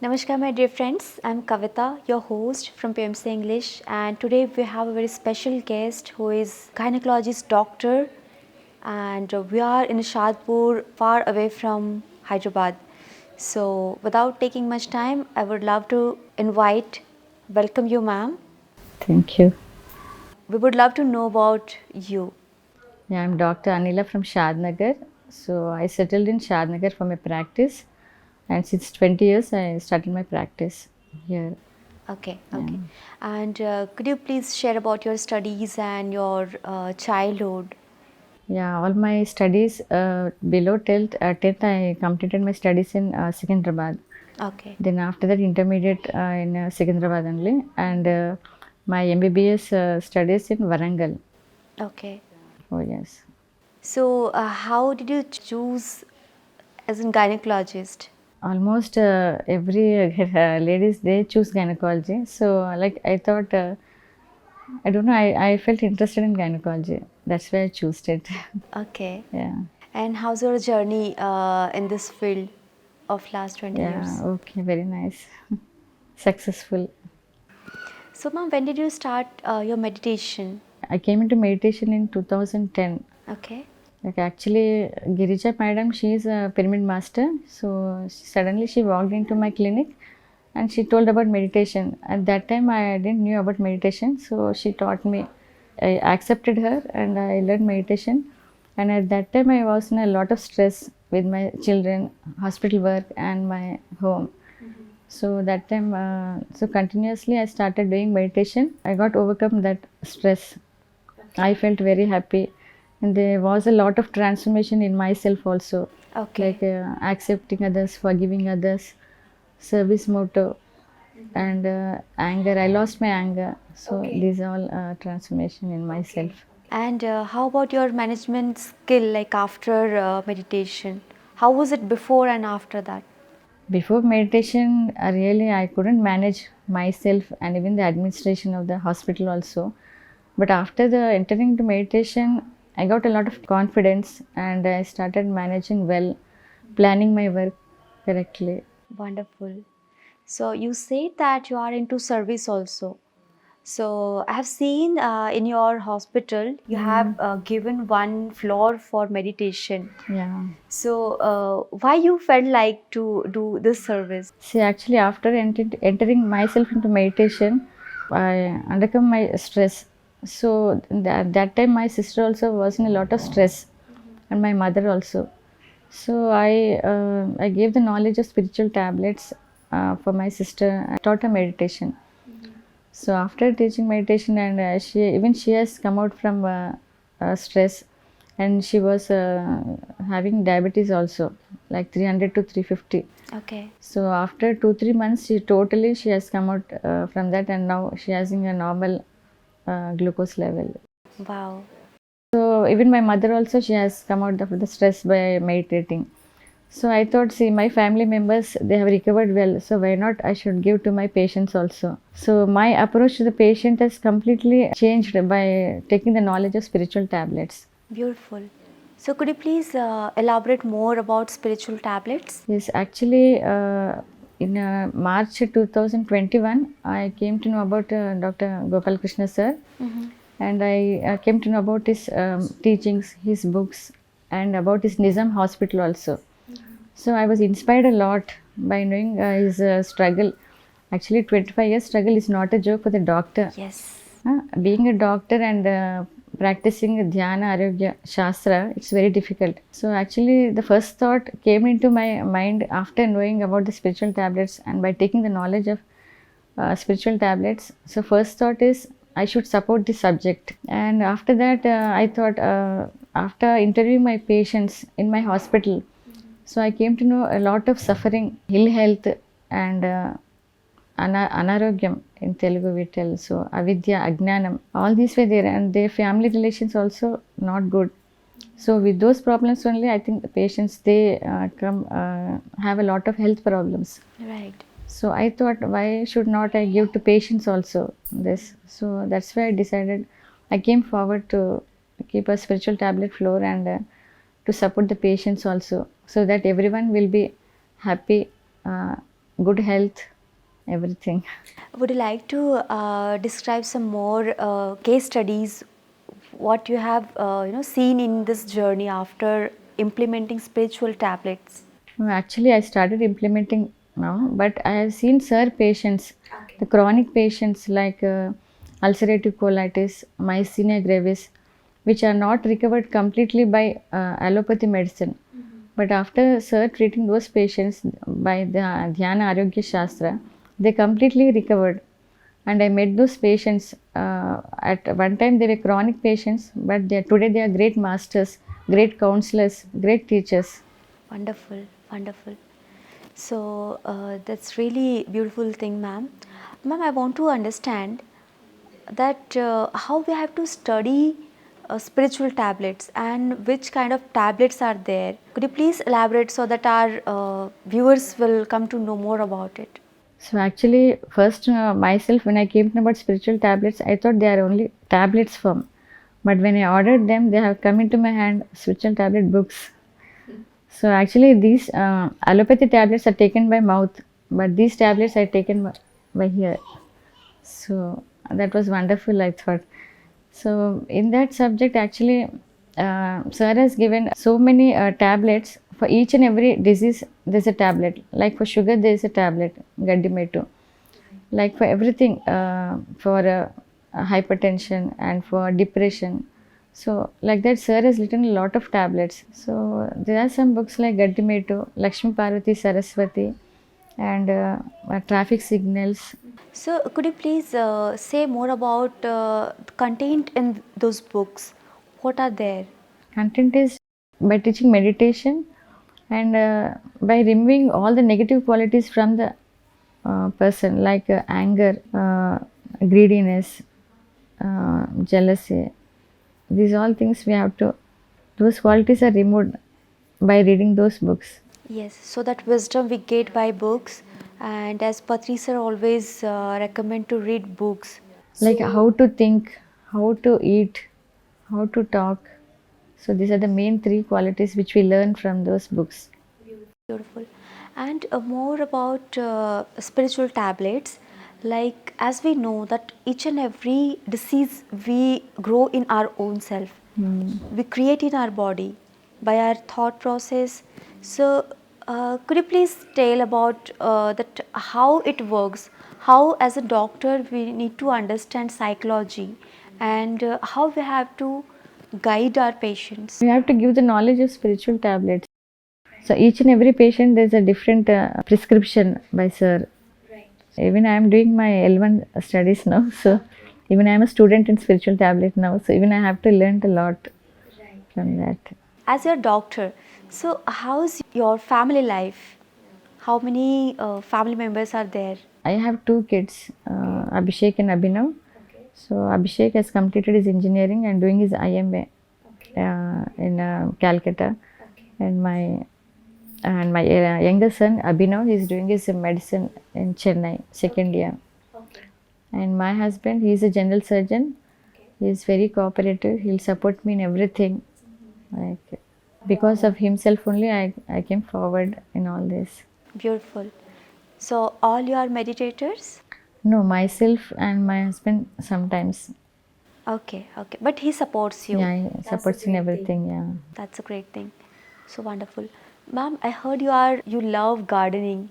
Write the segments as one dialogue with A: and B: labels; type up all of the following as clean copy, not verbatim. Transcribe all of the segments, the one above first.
A: Namaskar, my dear friends. I'm Kavita, your host from PMC English, and today we have a very special guest who is gynecologist doctor, and we are in Shadpur, far away from Hyderabad. So, without taking much time, I would love to welcome you, ma'am.
B: Thank you.
A: We would love to know about you.
B: Yeah, I'm Dr. Anila from Shadnagar. So I settled in Shadnagar for my practice, and since 20 years I started my practice here.
A: Okay,
B: Yeah,
A: okay. And could you please share about your studies and your childhood?
B: yeah, all my studies below 10th I completed my studies in Secunderabad.
A: Okay,
B: Then after that intermediate in Secunderabad only, and my MBBS studies in Varangal.
A: okay.
B: Oh yes.
A: So, how did you choose as a gynecologist?
B: Almost every ladies they choose gynecology. So like I thought, I don't know. I felt interested in gynecology. That's why I chose it.
A: Okay.
B: Yeah.
A: And how's your journey in this field of last 20
B: Yeah.
A: years?
B: Okay. Very nice. Successful.
A: So, ma'am, when did you start your meditation?
B: I came into meditation in 2010.
A: Okay.
B: Like actually, Girija madam, she is a pyramid master. So suddenly she walked into my clinic, and she told about meditation. At that time, I didn't knew about meditation. So she taught me. I accepted her, and I learned meditation. And at that time, I was in a lot of stress with my children, hospital work, and my home. So that time, so continuously I started doing meditation. I got overcome that stress. I felt very happy, and there was a lot of transformation in myself also,
A: Okay.
B: like accepting others, forgiving others, service motto, and anger. I lost my anger. So
A: Okay.
B: these all transformation in myself.
A: And how about your management skill, like after meditation? How was it before and after that?
B: Before meditation, really I couldn't manage myself and even the administration of the hospital also. But after the entering into meditation, I got a lot of confidence and I started managing well, planning my work correctly.
A: Wonderful. So, you said that you are into service also. So, I have seen in your hospital you have given one floor for meditation.
B: Yeah.
A: So, why you felt like to do this service?
B: See, actually, after entering myself into meditation, I undercome my stress. So that time, my sister also was in a lot of stress, and my mother also. So I gave the knowledge of spiritual tablets for my sister. I taught her meditation. So after teaching meditation, and she has come out from stress, and she was having diabetes also, like 300 to 350.
A: Okay.
B: So after 2 3 months, she has come out from that, and now she has a normal glucose level.
A: Wow.
B: So even my mother also, she has come out of the stress by meditating. So I thought, see, my family members, they have recovered well. So why not I should give to my patients also. So my approach to the patient has completely changed by taking the knowledge of spiritual tablets.
A: Beautiful. So, could you please elaborate more about spiritual tablets?
B: Yes, actually, in March 2021, I came to know about Dr. Gopal Krishna sir,
A: Mm-hmm.
B: and I came to know about his teachings, his books, and about his Nizam hospital also. So I was inspired a lot by knowing his struggle. Actually, 25 years struggle is not a joke for the doctor.
A: Yes.
B: Being a doctor and practicing Dhyana Arogya Shastra, it's very difficult. So actually, the first thought came into my mind after knowing about the spiritual tablets and by taking the knowledge of spiritual tablets. So first thought is I should support this subject. And after that, I thought after interviewing my patients in my hospital, so I came to know a lot of suffering, ill health, and Anarogyam in Telugu we tell. So avidya, ajnanam, all these were there, and their family relations also not good. So with those problems only, I think the patients they come have a lot of health problems.
A: Right.
B: So I thought, why should not I give to patients also this? So that's why I decided. I came forward to keep a spiritual tablet floor and to support the patients also, so that everyone will be happy good health, everything.
A: Would you like to describe some more case studies, what you have seen in this journey after implementing spiritual tablets?
B: No, actually, I started implementing now, but I have seen sir patients, the chronic patients like ulcerative colitis, myasthenia gravis, which are not recovered completely by allopathy medicine. But after sir treating those patients by the Dhyana Shastra, they completely recovered. And I met those patients. At one time, they were chronic patients, but today they are great masters, great counselors, great teachers.
A: Wonderful, wonderful. So that's really beautiful thing, ma'am. Ma'am, I want to understand that how we have to study spiritual tablets and which kind of tablets are there. Could you please elaborate so that our viewers will come to know more about it?
B: So actually, first myself, when I came to know about spiritual tablets, I thought they are only tablets form. But when I ordered them, they have come into my hand spiritual tablet books. So actually, these allopathy tablets are taken by mouth, but these tablets are taken by here. So that was wonderful, I thought. So in that subject, actually, sir has given so many tablets for each and every disease. There's a tablet. Like for sugar, there is a tablet, Gaddimetu. Like for everything, for hypertension and for depression. So like that, sir has written a lot of tablets. So there are some books like Gaddimetu, Lakshmi Parvati Saraswati, and traffic signals.
A: So could you please say more about content in those books? What are there?
B: Content is by teaching meditation and by removing all the negative qualities from the person, like anger, greediness, jealousy. These all things we have to, those qualities are removed by reading those books.
A: Yes, so that wisdom we get by books, and as Patri sir always recommend to read books.
B: Like how to think, how to eat, how to talk. So these are the main three qualities which we learn from those books.
A: Beautiful. And more about spiritual tablets. Like as we know that each and every disease we grow in our own self, we create in our body by our thought process. So could you please tell about that how it works? How as a doctor we need to understand psychology and how we have to guide our patients.
B: We have to give the knowledge of spiritual tablets. So each and every patient there's a different prescription by sir. Even I am doing my L1 studies now, so even I am a student in spiritual tablet now, so even I have to learn a lot from that.
A: As your doctor, so how's your family life? How many family members are there?
B: I have two kids, Abhishek and Abhinav. So Abhishek has completed his engineering and doing his IMA in Calcutta, and my younger son Abhinav is doing his medicine in Chennai, second year. And my husband, he is a general surgeon. He is very cooperative. He'll support me in everything. Like because of himself only, I came forward in all this.
A: Beautiful. So all you are meditators?
B: No, myself and my husband sometimes.
A: Okay, okay. But he supports you.
B: Yeah, he supports in everything. Yeah.
A: That's a great thing. So wonderful. Ma'am, I heard you love gardening.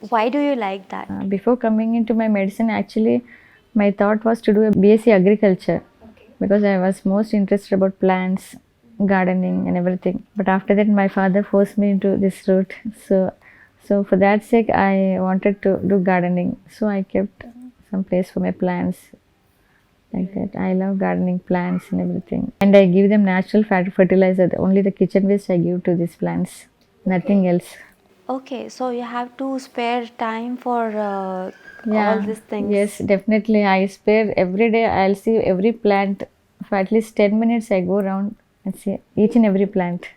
A: Why do you like that?
B: Before coming into my medicine, actually, my thought was to do a BSc agriculture because I was most interested about plants, gardening, and everything. But after that, my father forced me into this route. So for that sake, I wanted to do gardening. So I kept some place for my plants. Like that, I love gardening, plants, and everything. And I give them natural fertilizer. Only the kitchen waste I give to these plants. Nothing else.
A: Okay, so you have to spare time for
B: Yeah,
A: all these things.
B: yes, definitely. I spare every day. I'll see every plant for at least 10 minutes. I go around and see each and every plant.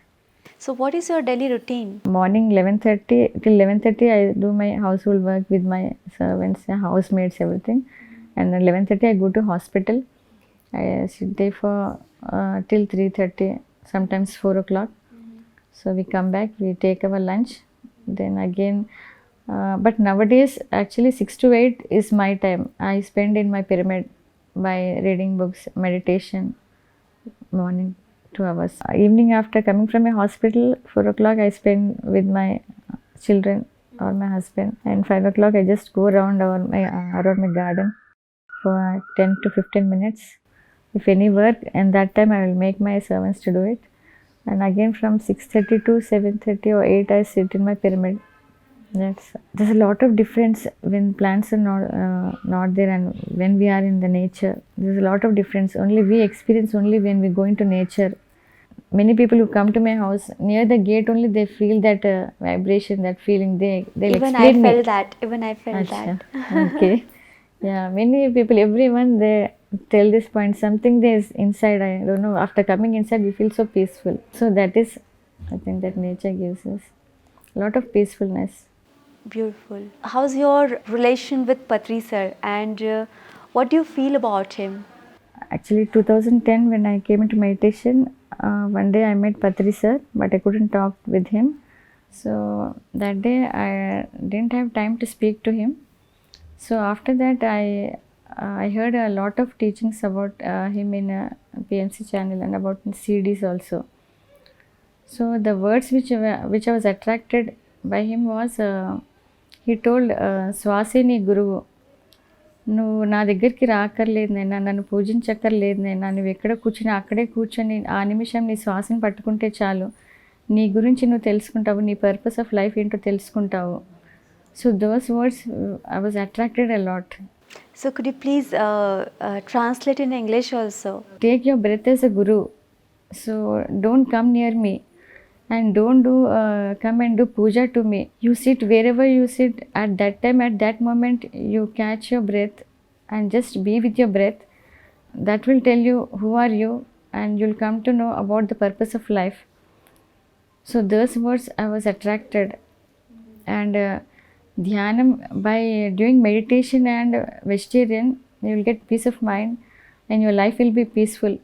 A: So what is your daily routine?
B: Morning 11:30 till 11:30, I do my household work with my servants, housemates, everything. And 11:30, I go to hospital. I sit there for till 3:30, sometimes 4 o'clock. So we come back, we take our lunch. Then again, But nowadays, actually, 6 to 8 is my time. I spend in my pyramid by reading books, meditation, morning 2 hours. Evening after coming from a hospital, 4 o'clock I spend with my children or my husband, and 5 o'clock I just go around my garden for 10 to 15 minutes. If any work, and that time I will make my servants to do it. And again from 6:30 to 7:30 or 8 I sit in my pyramid. There's a lot of difference when plants are not there and when we are in the nature. There's a lot of difference. Only we experience only when we go into nature. Many people who come to my house, near the gate only they feel that vibration, that feeling. They'll
A: Even I
B: explain me.
A: felt that. Even I felt
B: Acha.
A: that.
B: Okay. Yeah, many people, everyone, they tell this point. Something there's inside. I don't know. After coming inside, we feel so peaceful. So that is, I think, that nature gives us a lot of peacefulness.
A: Beautiful. How's your relation with Patri sir, and what do you feel about him?
B: Actually, 2010 when I came into meditation, one day I met Patri sir, but I couldn't talk with him. So that day I didn't have time to speak to him. So after that I heard a lot of teachings about him in a PMC channel and about CDs also. So the words which I was attracted by him was he told Swasini Guru. నువ్వు నా దగ్గరికి రాక్కర్లేదు నైనా, నన్ను పూజించక్కర్లేదు నైనా, నువ్వు ఎక్కడ కూర్చుని అక్కడే కూర్చొని ఆ నిమిషం నీ శ్వాసను పట్టుకుంటే చాలు, నీ గురించి నువ్వు తెలుసుకుంటావు, నీ పర్పస్ ఆఫ్ లైఫ్ ఏంటో తెలుసుకుంటావు. So those words I was attracted a lot.
A: So could you please translate in English also?
B: Take your breath as a guru. So don't come near me and don't come and do puja to me. You sit wherever you sit at that time, at that moment you catch your breath and just be with your breath. That will tell you who are you and you'll come to know about the purpose of life. So those words I was attracted. And dhyanam, by doing meditation and vegetarian, you will get peace of mind and your life will be peaceful.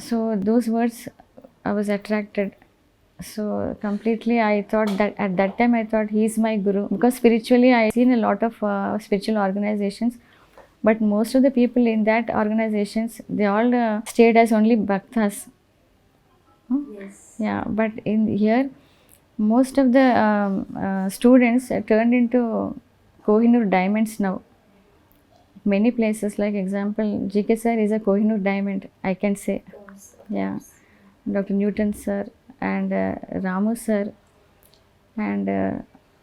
B: So those words I was attracted. So completely I thought that at that time I thought he is my guru, because spiritually I seen a lot of spiritual organizations, but most of the people in that organizations, they all stayed as only bhaktas.
A: Yes.
B: Yeah, but in here most of the students turned into Kohinoor diamonds now. Many places, like example GK sir is a Kohinoor diamond, I can say. Yeah, Dr. Newton sir and Ramu sir and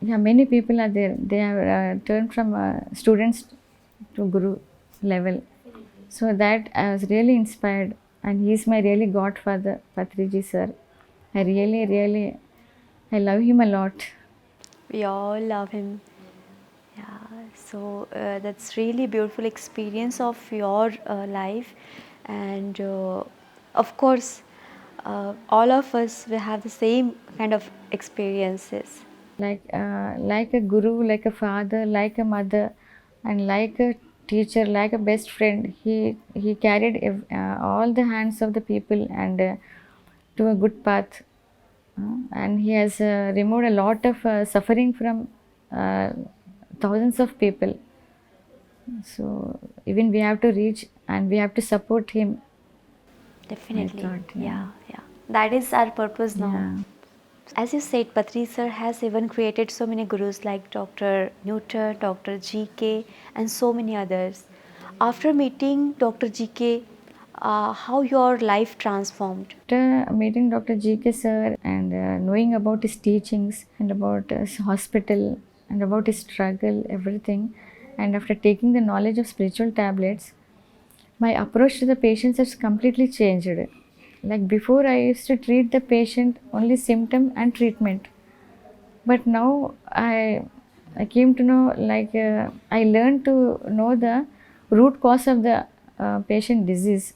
B: yeah, many people are there. They have turned from students to guru level. So that I was really inspired, and he is my really godfather, Patriji sir. I really I love him a lot.
A: We all love him. Yeah, so that's really beautiful experience of your life, and of course all of us will have the same kind of experiences.
B: Like a guru, like a father, like a mother, and like a teacher, like a best friend. He carried all the hands of the people and to a good path. And he has removed a lot of suffering from thousands of people. So even we have to reach and we have to support him.
A: Definitely.
B: I thought,
A: Yeah. That is our purpose now.
B: Yeah.
A: As you said, Patri sir has even created so many gurus like Dr. Newton, Dr. GK, and so many others. After meeting Dr. GK, how your life transformed?
B: After meeting Dr. GK sir and knowing about his teachings and about his hospital and about his struggle, everything, and after taking the knowledge of spiritual tablets, my approach to the patients has completely changed. Like before, I used to treat the patient only symptom and treatment, but now I came to know, like I learned to know the root cause of the patient disease.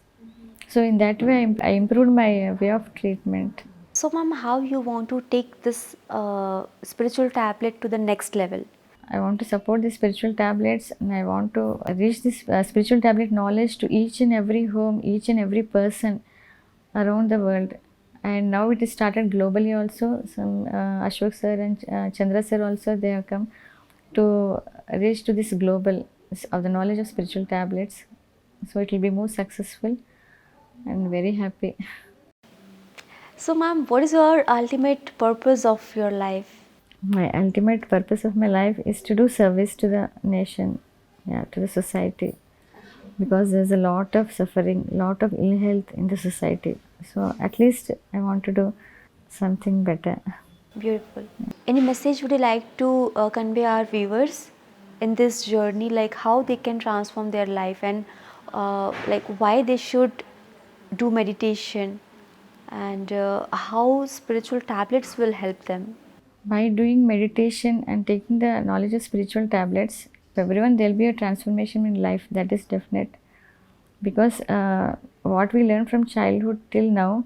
B: So in that way I improved my way of treatment.
A: So ma'am, how you want to take this spiritual tablet to the next level?
B: I want to support the spiritual tablets, and I want to reach this spiritual tablet knowledge to each and every home, each and every person around the world. and now it is started globally also. Some Ashok sir and Chandra sir also, they have come to reach to this global of the knowledge of spiritual tablets, so it will be more successful and very happy.
A: So, ma'am, what is your ultimate purpose of your life?
B: My ultimate purpose of my life is to do service to the nation, yeah, to the society, because there's a lot of suffering, lot of ill health in the society, so at least I want to do something better.
A: Beautiful. Any message would you like to convey our viewers in this journey, like how they can transform their life, and like why they should do meditation, and how spiritual tablets will help them?
B: By doing meditation and taking the knowledge of spiritual tablets, for everyone there will be a transformation in life, that is definite, because what we learn from childhood till now,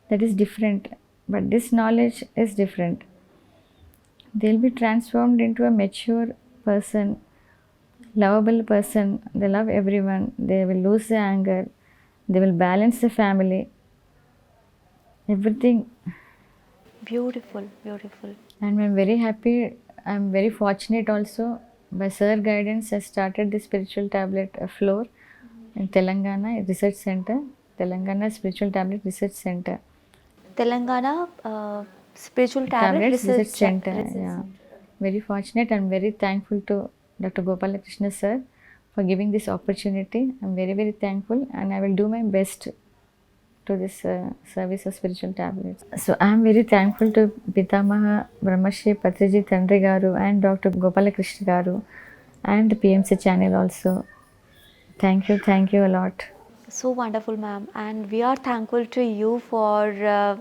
B: that is different, but this knowledge is different. They'll be transformed into a mature person, lovable person. They love everyone, they will lose the anger, they will balance the family, everything.
A: Beautiful, beautiful.
B: And I'm very happy, I'm very fortunate also. By Sir guidance, I started the spiritual tablet floor in Telangana Research Center, Telangana Spiritual Tablet Research Center.
A: Telangana Spiritual Tablet
B: Tablets Research Center,
A: Research
B: yeah.
A: Center.
B: Very fortunate and very thankful to Dr. Gopalakrishna sir for giving this opportunity. I'm very, very thankful, and I will do my best to this service of spiritual tablets. So I'm very thankful to Pitamaha Brahmarshi Patriji Tandri Garu and Dr. Gopalakrishna Garu and the PMC channel also. Thank you a lot.
A: So wonderful, ma'am, and we are thankful to you for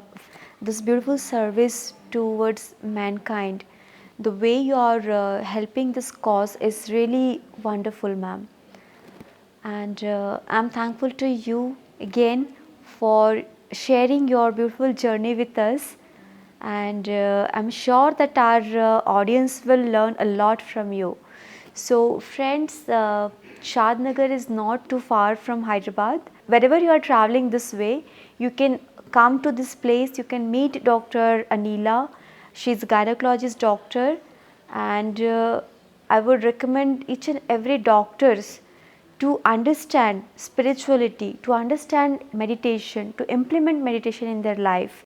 A: this beautiful service towards mankind. The way you are helping this cause is really wonderful, ma'am. And I'm thankful to you again for sharing your beautiful journey with us. And I'm sure that our audience will learn a lot from you. So, friends, Shadnagar is not too far from Hyderabad. Wherever you are traveling this way, you can come to this place. You can meet Dr. Anila. She's a gynecologist doctor, and I would recommend each and every doctors to understand spirituality, to understand meditation, to implement meditation in their life.